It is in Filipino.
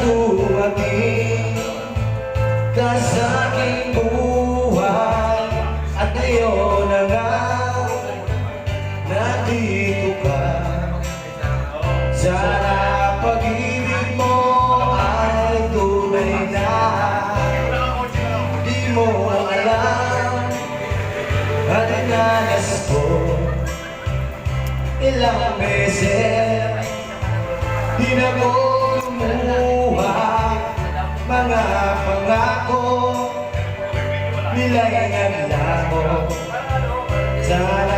dumating ka sa aking buhay. At ngayon na nga nandito ka. Sana pag-ibig mo ay tunay na. Di mo alam at nanas ko ilang beses. Di na ko lumuha mga pangako, nilayan lang mo. Sana